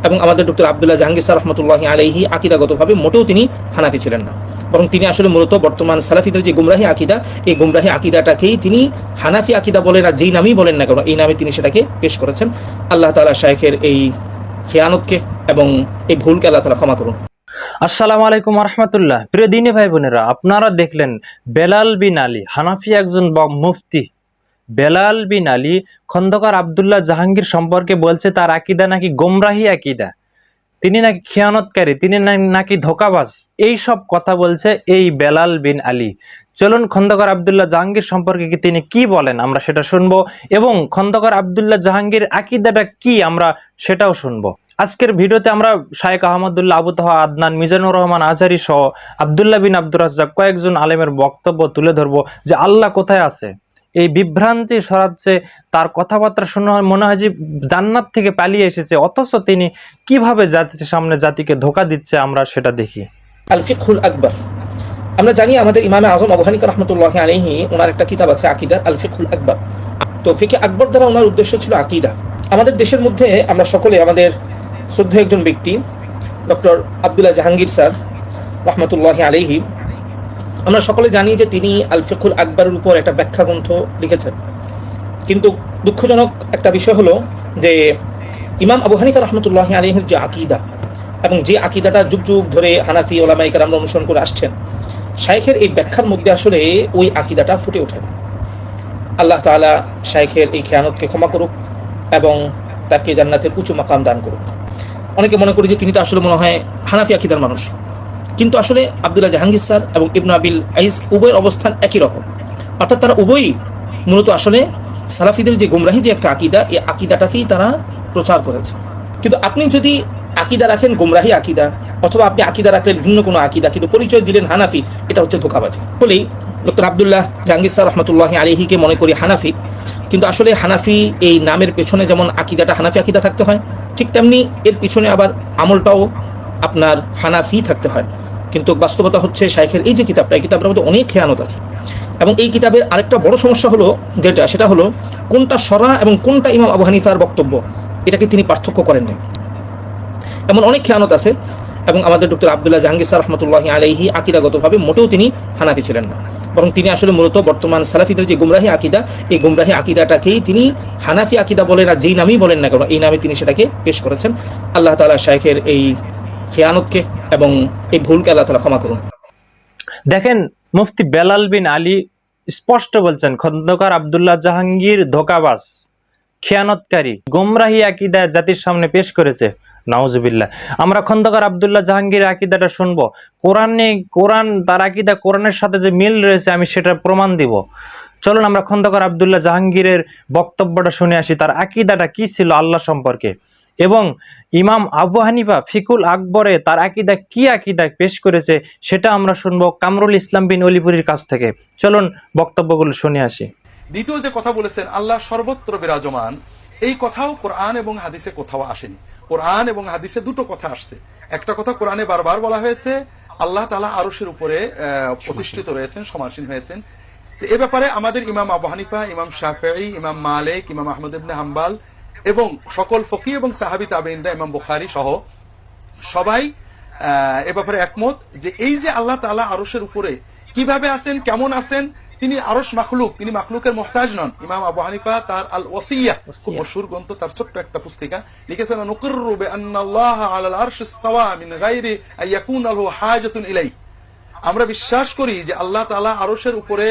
এবং আমাদের doctor Abdullah Jahangir sir রহমতুল্লাহি আলাইহি আকিদাগতভাবে মোটেও তিনি হানাফি ছিলেন না, বরং তিনি আসলে মূলত বর্তমান সালাফিদের যে গুমরাহি আকিদা, এই গুমরাহি আকিদাটাকেই তিনি হানাফি আকিদা বলেন, আর যেই নামেই বলেন না কেন এই নামে তিনি সেটাকে পেশ করেছেন। আল্লাহ তাআলা শাইখের এই খেয়ানতকে এবং এই ভুলকে আল্লাহ তাআলা ক্ষমা করুন। আসসালামু আলাইকুম রহমতুল্লাহ। প্রিয় দিনী ভাই বোনেরা, আপনারা দেখলেন বেলাল বিন আলী, হানাফি একজন মুফতি। বেলাল বিন আলী খন্দকার আব্দুল্লাহ জাহাঙ্গীর সম্পর্কে বলছে তার আকীদা নাকি গোমরাহি আকীদা, তিনি নাকি খেয়ানতকারী, তিনি নাকি ধোঁকাবাজ, এই সব কথা বলছে এই বেলাল বিন আলী। চলুন খন্দকার আব্দুল্লাহ জাহাঙ্গীর সম্পর্কে তিনি কি বলেন আমরা সেটা শুনবো, এবং খন্দকার আব্দুল্লাহ জাহাঙ্গীর আকীদাটা কি আমরা সেটাও শুনবো। আজকের ভিডিওতে আমরা শায়েখ আহমদুল্লাহ, আবু তাহা আদনান, মিজানুর রহমান আজহারী সহ আব্দুল্লাহ বিন আব্দুর রাজ্জাক কয়েকজন আলেমের বক্তব্য তুলে ধরবো যে আল্লাহ কোথায় আছে। এই বিভ্রান্তি সরাচ্ছে, তার কথাবার্তা শুনে মনে হয় যে জান্নাত থেকে পালিয়ে এসেছে, অথচ তিনি কিভাবে জাতির সামনে জাতিকে ধোঁকা দিচ্ছে আমরা সেটা দেখি। আল ফিকহুল আকবর, আমরা জানি আমাদের ইমামে আজম আবু হানিফা রাহমাতুল্লাহি আলাইহি ওনার একটা কিতাব আছে আকিদার, আল ফিকহুল আকবর। তো ফিকে আকবর দ্বারা ওনার উদ্দেশ্য ছিল আকিদা। আমাদের দেশের মধ্যে আমরা সকলে, আমাদের শ্রদ্ধেয় একজন ব্যক্তি ডক্টর আব্দুল্লাহ জাহাঙ্গীর স্যার রহমতুল্লাহি আলাইহি, আমরা সকলে জানি যে তিনি আল ফিকহুল আকবরের উপর একটা ব্যাখ্যা গ্রন্থ লিখেছেন। কিন্তু দুঃখজনক একটা বিষয় হলো যে ইমাম আবু হানিফা রাহমাতুল্লাহি আলাইহির যে আকিদা, এবং যে আকিদাটা যুগ যুগ ধরে হানাফি ওলামায়ে কেরাম অনুসরণ করে আসছেন, শাইখের এই ব্যাখ্যার মধ্যে আসলে ওই আকিদাটা ফুটে ওঠে না। আল্লাহ তাআলা শাইখের এই খেয়ানতকে ক্ষমা করুক এবং তাকে জান্নাতের উঁচু মাকাম দান করুক। অনেকে মনে করি যে তিনি তো আসলে মনে হয় হানাফি আকিদার মানুষ, কিন্তু আসলে আব্দুল্লাহ জাহাঙ্গীর স্যার এবং ইবনে আবিল আইজ উভয়ের অবস্থান একই রকম, অর্থাৎ তারা উভয়ই মূলত আসলে সালাফিদের যে গুমরাহি যে একটা আকিদা, এই আকিদাটাকেই তারা প্রচার করেছে। কিন্তু আপনি যদি আকিদা রাখেন গুমরাহি আকিদা, অথবা আপনি আকিদা রাখলেন ভিন্ন কোনো আকিদা কিন্তু পরিচয় দিলেন হানাফি, এটা হচ্ছে ধোঁকাবাজি। বলেই ডক্টর আব্দুল্লাহ জাহাঙ্গীর স্যার রহমতুল্লাহি আলাইহিকে মনে করি হানাফি, কিন্তু আসলে হানাফি এই নামের পেছনে যেমন আকিদাটা হানাফি আকিদা থাকতে হয়, ঠিক তেমনি এর পিছনে আবার আমলটাও আপনার হানাফি থাকতে হয়। কিন্তু বাস্তবতা হচ্ছে শাইখের এই যে কিতাবটা, এই কিতাবটার মধ্যে অনেক খেয়ানত আছে। এবং এই কিতাবের আরেকটা বড় সমস্যা হলো সেটা হলো কোনটা শরা এবং কোনটা ইমাম আবু হানিফার বক্তব্য, এটাকে তিনি পার্থক্য করেন না। এমন অনেক খেয়ানত আছে। এবং আমাদের ডক্টর আব্দুল্লাহ জাহাঙ্গীর স্যার রহমতুল্লাহি আলাইহি আকিদাগতভাবে মোটেও তিনি হানাফি ছিলেন না, বরং তিনি আসলে মূলত বর্তমান সালাফিদের যে গুমরাহি আকিদা, এই গুমরাহি আকিদাটাকেই তিনি হানাফি আকিদা বলেন, আর যেই নামেই বলেন না কেন এই নামে তিনি সেটাকে পেশ করেছেন। আল্লাহ তাআলা শাইখের এই খেয়ানতকে এবং এই ভুলকে আল্লাহ তাআলা ক্ষমা করুন। দেখেন, মুফতি বেলাল বিন আলী স্পষ্ট বলছেন খন্দকার আব্দুল্লাহ জাহাঙ্গীর ধোঁকাবাজ, খেয়ানতকারী, গোমরাহি আকিদা জাতির সামনে পেশ করেছে। নাউজুবিল্লাহ। আমরা খন্দকার আব্দুল্লাহ জাহাঙ্গীর আকিদাটা শুনবো। কোরআন তার আকিদা কোরআনের সাথে যে মিল রয়েছে আমি সেটা প্রমাণ দিব। চলুন আমরা খন্দকার আব্দুল্লাহ জাহাঙ্গীরের বক্তব্যটা শুনে আসি, তার আকিদাটা কি ছিল আল্লাহ সম্পর্কে, এবং ইমাম আবু হানিফা ফিকুল আকবরে তার আকিদা কি আকিদা পেশ করেছে সেটা আমরা শুনবো কামরুল ইসলাম বিন অলিপুরীর কাছ থেকে। চলুন বক্তব্যগুলো শুনে আসি। দ্বিতীয় যে কথা বলেছেন আল্লাহ সর্বত্র বিরাজমান, এই কথাও কোরআন এবং হাদিসে কোথাও আসেনি। কোরআন এবং হাদিসে দুটো কথা আসছে। একটা কথা কোরআনে বারবার বলা হয়েছে আল্লাহ তাআলা আরশের উপরে প্রতিষ্ঠিত রয়েছেন, সমাসীন হয়েছেন। এ ব্যাপারে আমাদের ইমাম আবু হানিফা, ইমাম শাফিঈ, ইমাম মালিক, ইমাম আহমদ ইবনে হাম্বল এবং সকল ফকি এবং সাহাবী তাবেঈনরা, ইমাম বুখারী সহ সবাই এ ব্যাপারে একমত যে এই যে আল্লাহ তাআলা আরশের উপরে কিভাবে আছেন, কেমন আছেন, তিনি আরশ মাখলুক, তিনি মাখলুকের মুহতাজ নন। ইমাম আবু হানিফা তার আল ওয়াসিয়া, খুব মশহুর গ্রন্থ, তার ছোট্ট একটা পুস্তিকা লিখেছেন, নুকিররু বিআন্নাল্লাহ আলাল আরশি ইসতাওয়া মিন গায়রি আইয়াকুনা লাহু হাজাতুন ইলাইহি। আমরা বিশ্বাস করি যে আল্লাহ তাআলা আরশের উপরে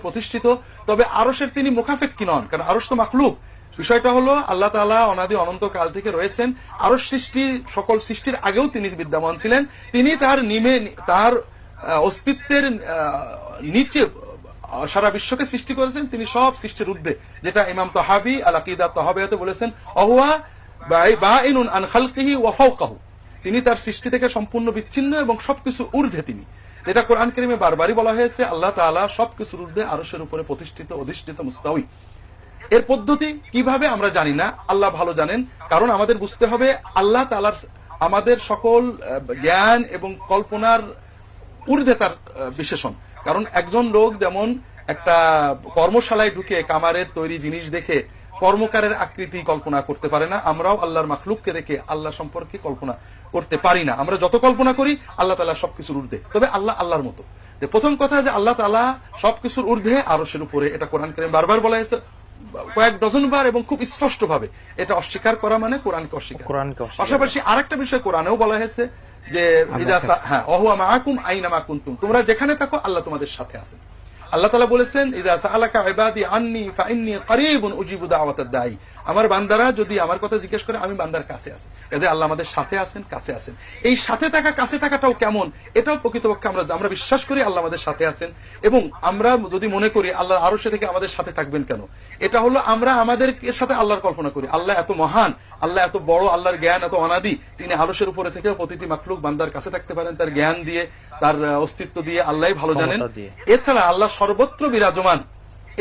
প্রতিষ্ঠিত, তবে আরশের তিনি মুখাপেক্ষী নন, কারণ আরশ তো মাখলুক। বিষয়টা হলো আল্লাহ তাআলা অনাদি অনন্ত কাল থেকে রয়েছেন। আরশ সৃষ্টি, সকল সৃষ্টির আগেও তিনি বিদ্যমান ছিলেন। তিনি তার অস্তিত্বের নিচে সারা বিশ্বকে সৃষ্টি করেছেন। তিনি সব সৃষ্টির ঊর্ধ্বে, যেটা ইমাম তাহাবী আল আকীদা তাহাবিয়াতে বলেছেন, অহুয়া বাঈনুন আন খালকিহি ওয়া ফাওকাহু। তিনি তার সৃষ্টি থেকে সম্পূর্ণ বিচ্ছিন্ন এবং সবকিছু ঊর্ধ্বে তিনি, যেটা কোরআন কারীমে বারবারই বলা হয়েছে আল্লাহ তাআলা সবকিছুর ঊর্ধ্বে আরশের উপরে প্রতিষ্ঠিত, অধিষ্ঠিত, মুস্তাওয়ী। এর পদ্ধতি কিভাবে আমরা জানি না, আল্লাহ ভালো জানেন। কারণ আমাদের বুঝতে হবে আল্লাহ তাআলার আমাদের সকল জ্ঞান এবং কল্পনার ঊর্ধ্বে তার বিশেষণ। কারণ একজন লোক যেমন একটা কর্মশালায় ঢুকে কামারের তৈরি জিনিস দেখে কর্মকারের আকৃতি কল্পনা করতে পারে না, আমরাও আল্লাহর মাখলুককে দেখে আল্লাহ সম্পর্কে কল্পনা করতে পারি না। আমরা যত কল্পনা করি আল্লাহ তাআলা সবকিছুর ঊর্ধ্বে, তবে আল্লাহ আল্লাহর মতো। যে প্রথম কথা যে আল্লাহ তাআলা সবকিছুর ঊর্ধ্বে, আরশের উপরে, এটা কোরআন কারীমে বারবার বলা হয়েছে, কয়েক ডজন বার এবং খুব স্পষ্ট ভাবে। এটা অস্বীকার করা মানে কোরআনকে অস্বীকার। পাশাপাশি আরেকটা বিষয় কোরআনেও বলা হয়েছে যে ওয়াহুয়া মাআকুম আইনামা কুনতুম, তোমরা যেখানে থাকো আল্লাহ তোমাদের সাথে আছেন। আল্লাহ তাআলা বলেছেন ইযা সাআলাকা ইবাদি আন্নী ফাইন্নী করিবুন উজিবু দাওয়াতাদ দাঈ, আমার বান্দারা যদি আমার কথা জিজ্ঞেস করে আমি বান্দার কাছে আছি। এতে আল্লাহ আমাদের সাথে আছেন, কাছে আছেন। এই সাথে থাকা কাছে থাকাটাও কেমন, এটাও প্রকৃতপক্ষে আমরা বিশ্বাস করি আল্লাহ আমাদের সাথে আছেন। এবং আমরা যদি মনে করি আল্লাহ আরশে থেকে আমাদের সাথে থাকবেন কেন, এটা হলো আমরা আমাদের সাথে আল্লাহর কল্পনা করি। আল্লাহ এত মহান, আল্লাহ এত বড়, আল্লাহর জ্ঞান এত অনাদি, তিনি আরশের উপরে থেকেও প্রতিটি মাখলুক বান্দার কাছে থাকতে পারেন তার জ্ঞান দিয়ে, তার অস্তিত্ব দিয়ে, আল্লাহই ভালো জানেন। এছাড়া আল্লাহ সর্বত্র বিরাজমান,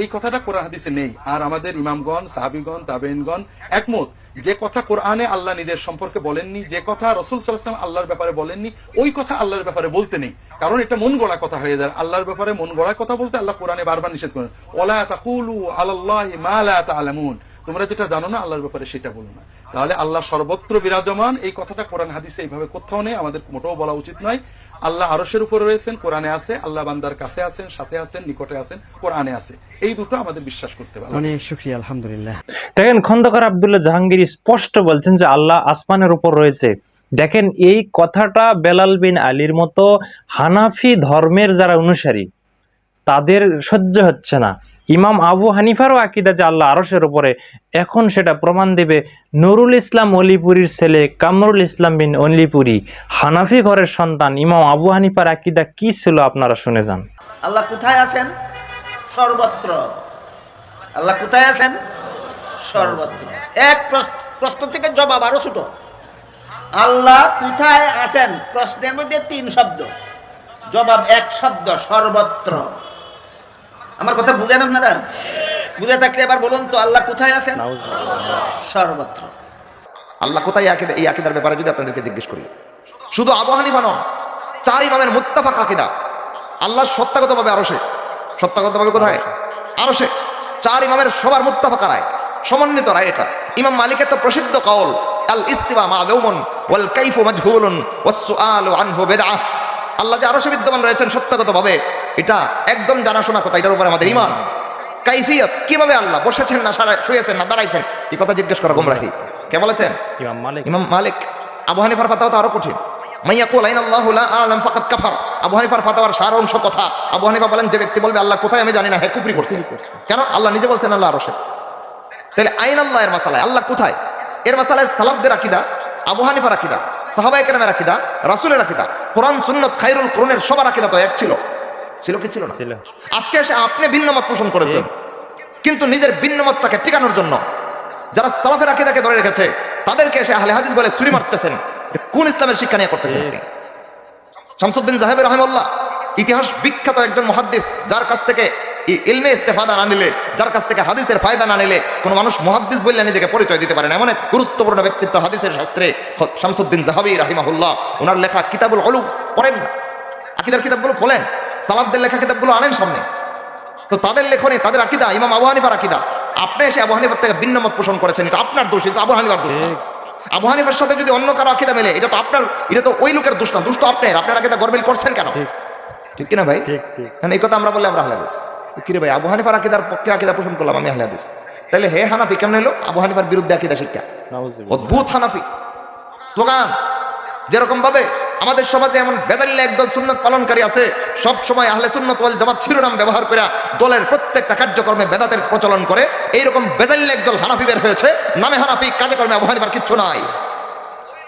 এই কথাটা কোরআন হাদিসে নেই। আর আমাদের ইমামগণ, সাহাবীগণ, তাবেঈনগণ একমত, যে কথা কোরআনে আল্লাহ নিজের সম্পর্কে বলেননি, যে কথা রাসূল সাল্লাল্লাহু আলাইহি ওয়াসাল্লাম আল্লাহর ব্যাপারে বলেননি, ওই কথা আল্লাহর ব্যাপারে বলতে নেই। কারণ এটা মন গড়া কথা হয়ে যায়। আল্লাহর ব্যাপারে মন গড়া কথা বলতে আল্লাহ কোরআনে বারবার নিষেধ করেন, ওয়ালা তাকুলু আলাল্লাহি মা লা তা'লামুন, তোমরা যেটা জানো না আল্লাহর ব্যাপারে সেটা বলো না। তাহলে আল্লাহ সর্বত্র বিরাজমান, এই কথাটা কোরআন হাদিসে এইভাবে কোথাও নেই, আমাদের মোটেও বলা উচিত নয়। আল্লাহ আরশের উপরে রয়েছেন, কোরআনে আছে। আল্লাহ বান্দার কাছে আছেন, সাথে আছেন, নিকটে আছেন, কোরআনে আছে। এই দুটো আমাদের বিশ্বাস করতে হবে। অনেক শুকরিয়া, আলহামদুলিল্লাহ। দেখেন খন্দকার আব্দুল্লাহ জাহাঙ্গীর স্পষ্ট বলছেন যে আল্লাহ আসমানের উপর রয়েছে। দেখেন এই কথাটা বেলাল বিন আলীর মতো হানাফি ধর্মের যারা অনুসারী তাদের সহ্য হচ্ছে না। ইমাম আবু হানিফারও আকীদা যে আল্লাহ আরশের উপরে, এখন সেটা প্রমাণ দেবে নুরুল ইসলাম অলিপুরীর ছেলে কামরুল ইসলাম বিন অলিপুরী, হানাফি ঘরের সন্তান। ইমাম আবু হানিফার আকীদা কি ছিল আপনারা শুনে যান। আল্লাহ কোথায় আছেন? সর্বত্র। আল্লাহ কোথায় আছেন? সর্বত্র। এক প্রশ্ন থেকে জবাব আরো ছোট। আল্লাহ কোথায় আছেন প্রশ্নের মধ্যে 3 শব্দ, জবাব 1 শব্দ, সর্বত্র। আমার কথা বুঝেন আপনারা? বুঝে থাকলে এবার বলুন তো আল্লাহ কোথায় আছেন? সর্বত্র। আল্লাহ কোথায়, এই আকীদার ব্যাপারে যদি আপনাদেরকে জিজ্ঞেস করি, শুধু আবু হানিফা নয়, 4 ইমামের মুত্তাফাক আকীদা, আল্লাহ সত্তাগতভাবে আরশে। সত্তাগতভাবে কোথায়? আরশে। 4 ইমামের সবার মুত্তাফাক রায়, সমন্বিত রায় এটা। ইমাম মালিকের তো প্রসিদ্ধ কওল, আল ইস্তিওয়া মা'লুমুন ওয়াল কাইফু মাজহুলুন ওয়াস সুআলু আনহু বিদআহ। আল্লাহ যে আরশে বিদ্যমান রয়েছেন সত্তাগতভাবে, এটা একদম জানাশোনা কথা, এটার উপরে আমাদের ঈমান। কাইফিয়ত, কিভাবে আল্লাহ বসেছেন না শুয়েছেন না দাঁড়াইছেন, এই কথা জিজ্ঞেস করা গোমরাহি। কে বলেছেন? ইমাম মালিক। আবু হানিফার ফাতাওয়া তো আরো কঠিন। মাইয়াকুল আইনাল্লাহু লা আ'লাম ফাকাদ কাফার। আবু হানিফার ফাতাওয়ার সার অংশ কথা। আবু হানিফা বলেন যে ব্যক্তি বলবে আল্লাহ কোথায় আমি জানি না, হে কুফরি করছে। কেন? আল্লাহ নিজে বলছেন আল্লাহ আরশে। তাহলে আইন আল্লাহ এর মাসালায় আল্লাহ কোথায়, এর মাসালায় সালাফদের আকীদা, আবু হানিফার আকীদা, সাহাবায়ে কেরামের আকীদা, রাসূলের আকীদা, কোরআন সুন্নাত খায়রুল কুরআনের সবার আকীদা তো এক ছিল। ছিল কি ছিল না? আজকে এসে আপনি ভিন্ন মত পোষণ করেছেন, কিন্তু নিজের ভিন্ন মতটাকে টিকানোর জন্য যারা সালাফের আকীদাকে ধরে রেখেছে তাদেরকে এসে আহলে হাদিস বলে ছুরি মারতেছেন। কোন ইসলামের শিক্ষা নিয়ে করতেছেন আপনি? শামসুদ্দিন যাহাবি রাহিমাহুল্লাহ ইতিহাস বিখ্যাত একজন মুহাদ্দিস, যার কাছ থেকে ইলমে ইস্তেফাদা না নিলে, যার কাছ থেকে হাদিসের ফায়দা না নিলে কোন মানুষ মুহাদ্দিস বলে নিজেকে পরিচয় দিতে পারে না। এমন এক গুরুত্বপূর্ণ ব্যক্তিত্ব হাদিসের শাস্ত্রে শামসুদ্দিন যাহাবি রাহিমাহুল্লাহ। ওনার লেখা কিতাবুল উলুম পড়েন না, আকীদার কিতাবগুলো খোলেন, সালাফদের লেখা কিতাবগুলো আনেন সামনে। তো তাদের লেখনে, তাদের আকীদা, ইমাম আবু হানিফার আকীদা, আপনি এসে আবু হানিফার থেকে ভিন্ন মত পোষণ করেছেন, এটা আপনার দোষ, এটা আবু হানিফার দোষ না। আবু হানিফার সাথে যদি অন্য কারো আকীদা মেলে, এটা তো আপনার, এটা তো ওই লোকের দোষ না, দোষ তো আপনার আকীদা গরমিল করছেন কেন? ঠিক কিনা ভাই? কারণ এই কথা আমরা বললে আমরা আহলে হাদিস। কিরে ভাই, আবু হানিফার আকীদার পক্ষে আকীদা পোষণ করলাম আমি আহলে হাদিস, তাহলে হে হানাফি কেমন হলো? আবু হানিফার বিরুদ্ধে আকীদা শিক্ষা, অদ্ভুত হানাফি স্লোগান। যেরকম ভাবে আমাদের সমাজে এমন বেদাল্লা একদল সুন্নাত পালনকারী আছে, সব সময় আহলে সুন্নাত ওয়াল জামাত শিরোনাম ব্যবহার করে দলের প্রত্যেকটা কার্যক্রমে বেদাতের প্রচলন করে। এইরকম বেদাল্লা একদল হানাফি বের হয়েছে, নামে হানাফি, কাজে কর্মে আবু হানিফার কিচ্ছু নাই।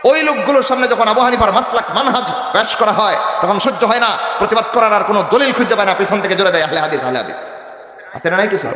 ওই লোকগুলোর সামনে যখন আবু হানিফার মাসলাক মানহাজ পেশ করা হয়, তখন সহ্য হয় না, প্রতিবাদ করার আর কোনো দলিল খুঁজে পায় না, পিছন থেকে জোরে দেয় আহলে হাদিস, আহলে হাদিস। আছে না নাই কিছু?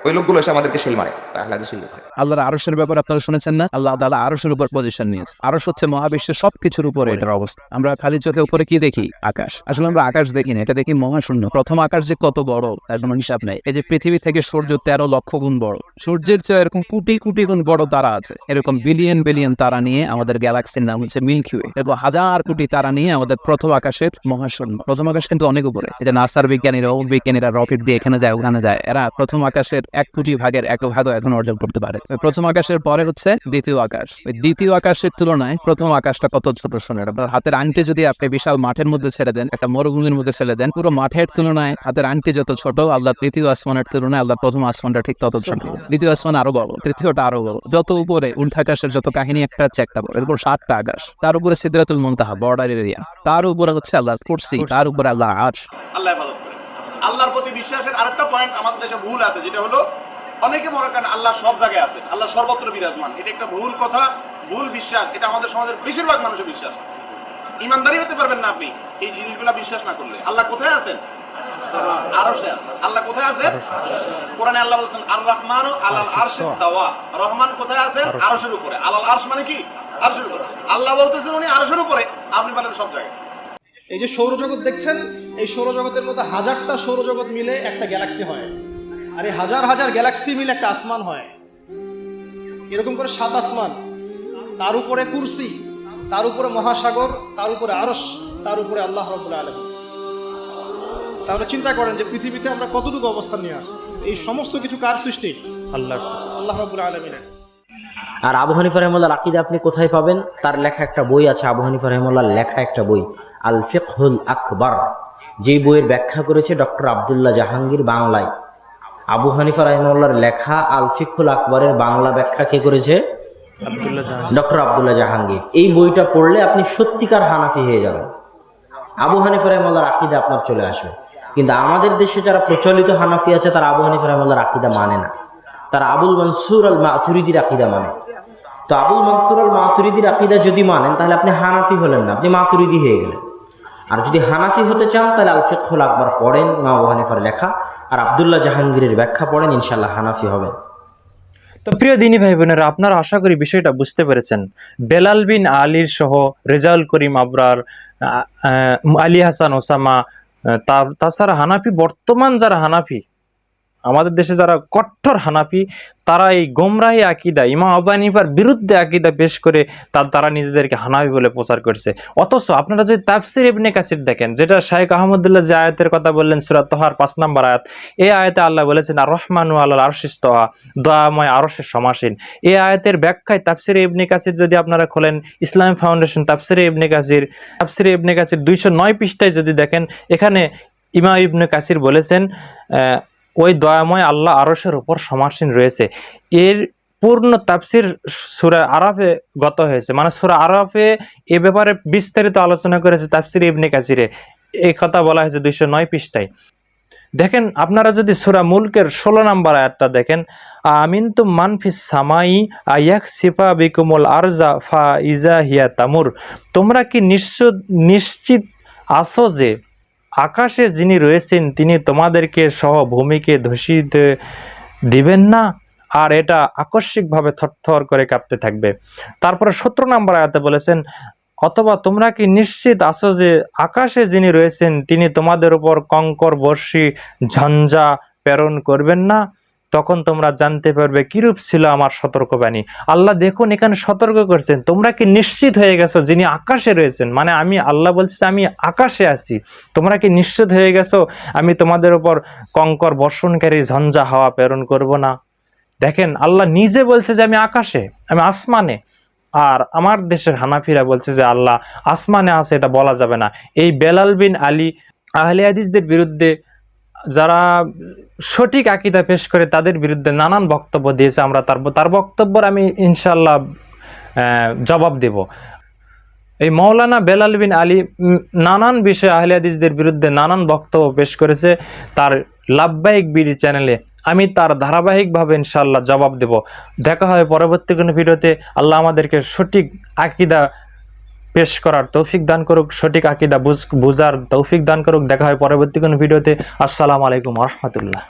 ওই লোকগুলো এসে আমাদেরকে শিল মারে, আহলে হাদিস হয়ে গেছে। আল্লাহর আরশের ব্যাপারে আপনারা শুনেছেন না? আল্লাহ তাআলা আরশের উপর পজিশন নিয়েছে। আরশ হচ্ছে মহাবিশ্বের সবকিছুর উপরে এটার অবস্থা। আমরা খালি চোখে উপরে কি দেখি? আকাশ। আসলে আমরা আকাশ দেখি না, এটা দেখি মহাশূন্য। প্রথম আকাশ যে কত বড় তার কোনো হিসাব নাই। এই যে পৃথিবী থেকে সূর্য 13 লক্ষ গুণ বড়, সূর্যের চেয়ে এরকম কোটি কোটি গুণ বড় তারা আছে। এরকম বিলিয়ন বিলিয়ন তারা নিয়ে আমাদের গ্যালাক্সির নাম হচ্ছে মিল্কি ওয়ে। এরকম হাজার কোটি তারা নিয়ে আমাদের প্রথম আকাশের মহাশূন্য। প্রথম আকাশ কিন্তু অনেক উপরে। এই যে নাসার বিজ্ঞানীরা, বিজ্ঞানীরা রকেট দিয়ে এখানে যায়, ওখানে যায়, এরা প্রথম আকাশের 1 কোটি ভাগের 1 ভাগও এখন অর্জন করতে পারে। ওই প্রথম আকাশের পরে হচ্ছে দ্বিতীয় আকাশ। ওই দ্বিতীয় আকাশের তুলনায় প্রথম আকাশটা কত ছোট শোনেন। আপনার হাতের আংটি যদি আপনি বিশাল মাঠের মধ্যে ছেড়ে দেন, একটা মরুভূমির মধ্যে ছেড়ে দেন, পুরো মাঠের তুলনায় হাতের আংটি যত ছোট, আল্লাহ তৃতীয় আসমানের তুলনায় আল্লাহ প্রথম আসমানটা ঠিক তত ছোট। দ্বিতীয় আসমান আরো বড়, তৃতীয়টা আরো বড়। যত উপরে উল্টাকাশের যত কাহিনী একটা হচ্ছে একটা বড়, এরপর 7টা আকাশ, তার উপরে সিদরাতুল মুনতাহা বর্ডার এরিয়া, তার উপরে হচ্ছে আল্লাহ কুরসি, তার উপরে আল্লাহ আরশ। আল্লাহ ইবাদত করে। আল্লাহর প্রতি বিশ্বাসের আরেকটা পয়েন্ট আমাদের দেশে ভুল আছে, যেটা হলো অনেকে মনে করেন আল্লাহ সব জায়গায় আছেন, আল্লাহ সর্বত্র বিরাজমান। এটা একটা ভুল কথা, ভুল বিশ্বাস। এটা আমাদের সমাজের বেশিরভাগ মানুষের বিশ্বাস। ইমানদারি হতে পারবেন না আপনি এই জিনিসগুলো বিশ্বাস না করলে। আল্লাহ কোথায় আছেন? আরশে আছেন। আল্লাহ কোথায় আছেন? কোরআনে আল্লাহ বলেছেন আর রহমানু আলাল আরশি ইস্তাওয়া। রহমান কোথায় আছেন? আরশের উপরে। আলাল আরশ মানে কি? আরশের উপরে। আল্লাহ বলতেছেন উনি আরশের উপরে, আপনি বলেন সব জায়গায়। এই যে সৌরজগৎ দেখছেন, এই সৌরজগতের মধ্যে হাজারটা সৌরজগৎ মিলে একটা গ্যালাক্সি হয়, আর এই হাজার হাজার গ্যালাক্সি মিলে একটা আসমান হয়। এরকম করে 7 আসমান, তার উপরে কুরসি, তার উপরে মহাসাগর, তার উপরে আরশ, তার উপরে আল্লাহ রাব্বুল আলামিন। তাহলে চিন্তা করেন যে পৃথিবীতে আমরা কতটুকু অবস্থান নিয়ে আছি। এই সমস্ত কিছু কার সৃষ্টি? আল্লাহ রাব্বুল আলামিনের। আর আবু হানিফা রাহিমাহুল্লাহর আকীদা আপনি কোথায় পাবেন? তার লেখা একটা বই আছে, আবু হানিফা রাহিমাহুল্লাহর লেখা একটা বই আল ফিকহুল আকবার, যেই বইয়ের ব্যাখ্যা করেছে ডক্টর আব্দুল্লাহ জাহাঙ্গীর বাংলায়। আবু হানিফা রাহিমাহুল্লাহর লেখা আল ফিকহুল আকবরের বাংলা ব্যাখ্যা কে করেছে? ডক্টর আব্দুল্লাহ জাহাঙ্গীর। এই বইটা পড়লে আপনি সত্যিকার হানাফি হয়ে যাবেন, আবু হানিফা রাহিমাহুল্লাহর আকীদা আপনার চলে আসবে। কিন্তু আমাদের দেশে যারা প্রচলিত হানাফি আছে তারা আবু হানিফা রাহিমাহুল্লাহর আকীদা মানে না, তারা আবুল মনসুর আল মাতুরিদির আকীদা মানে। তো আবুল মনসুর আল মাতুরিদির আকীদা যদি মানেন তাহলে আপনি হানাফি হলেন না, আপনি মাতুরিদি হয়ে গেলেন। আর যদি হানাফি হতে চান তাহলে আল ফিকহুল আকবার পড়েন, ইমাম আবু হানিফার লেখা, আর আব্দুল্লাহ জাহাঙ্গীরের ব্যাখ্যা পড়েন, ইনশাআল্লাহ হানাফি হবেন। তো প্রিয় দিনী ভাই বোনেরা, আপনারা আশা করি বিষয়টা বুঝতে পেরেছেন। বেলাল বিন আলীর সহ রেজাউল করিম আবরার, আলী হাসান ওসামা, তাছাড়া হানাফি, বর্তমান যারা হানাফি, আমাদের দেশে যারা কট্টর হানাফি, তারা এই গোমরাহি আকীদা, ইমাম আবু হানিফার বিরুদ্ধে আকীদা পেশ করে তারা নিজেদেরকে হানাফি বলে প্রচার করছে। অথচ আপনারা যদি তাফসির ইবনে কাসির দেখেন, যেটা শাইখ আহমদুল্লাহ যে আয়াতের কথা বললেন সূরা তাহার 5 নম্বর আয়াত, এই আয়াতে আল্লাহ বলেছেন আর রহমানু আলাল আরশিস ইস্তাওয়া, দয়াময় আরশের সমাসীন। এই আয়াতের ব্যাখ্যায় তাফসিরে ইবনে কাসির যদি আপনারা খোলেন, ইসলাম ফাউন্ডেশন তাফসিরে ইবনে কাসির 209 পৃষ্ঠায় যদি দেখেন, এখানে ইমাম ইবনে কাসির বলেছেন ওই দয়াময় আল্লাহ আরশের উপর সমাসীন রয়েছে। এর পূর্ণ তাফসির সূরা আরাফে গত হয়েছে, মানে সূরা আরাফে এ ব্যাপারে বিস্তারিত আলোচনা করেছে তাফসির ইবনে কাসিরে। এই কথা বলা হয়েছে 209 পৃষ্ঠায়। দেখেন আপনারা যদি সূরা মুলকের 16 নম্বর আয়াতটা দেখেন, আমিনতুম মান ফিস সামাই আয়াকসিফা বিকুমুল আরজা ফা ইজা হিয়া তামুর, তোমরা কি নিশ্চিত আছো যে আকাশে যিনি রয়েছেন তিনি তোমাদেরকে সহ ভূমিকে ধসিয়ে দিবেন না, আর এটা আকস্মিকভাবে থরথর করে কাঁপতে থাকবে। তারপরে 17 নম্বর আয়াতে বলেছেন অথবা তোমরা কি নিশ্চিত আছো যে আকাশে যিনি রয়েছেন তিনি তোমাদের উপর কঙ্কর বর্ষী ঝঞ্ঝা প্রেরণ করবেন না, তখন তোমরা জানতে পারবে কিরূপ ছিল আমার সতর্কবাণী। আল্লাহ দেখুন এখানে সতর্ক করছেন, তোমরা কি নিশ্চিত হয়ে গেছো যিনি আকাশে রয়েছেন, মানে আমি আল্লাহ বলছি আমি আকাশে আছি, তোমরা কি নিশ্চিত হয়ে গেছো আমি তোমাদের উপর কঙ্কর বর্ষণকারী ঝঞ্ঝা হাওয়া প্রেরণ করব না। দেখেন আল্লাহ নিজে বলছে যে আমি আকাশে, আমি আসমানে, আর আমার দেশের হানাফিরা বলছে যে আল্লাহ আসমানে আছে, এটা বলা যাবে না। এই বেলাল বিন আলী আহলে হাদিসদের বিরুদ্ধে যারা সঠিক আকীদা পেশ করে তাদের বিরুদ্ধে নানান বক্তব্য দিয়েছে, আমরা তার বক্তব্যের আমি ইনশাআল্লাহ জবাব দেব। এই মাওলানা বেলাল বিন আলী নানান বিষয়ে আহলে হাদিসদের বিরুদ্ধে নানান বক্তব্য পেশ করেছে তার লাভবাহিক বিডি চ্যানেলে, আমি তার ধারাবাহিকভাবে ইনশাআল্লাহ জবাব দেব। দেখা হয় পরবর্তী কোনো ভিডিওতে। আল্লাহ আমাদেরকে সঠিক আকীদা পেশ করার তৌফিক দান করুক, সঠিক আকীদা বুঝার তৌফিক দান করুক। দেখা হয় পরবর্তী কোনো ভিডিওতে। আসসালামু আলাইকুম ওয়া রাহমাতুল্লাহ।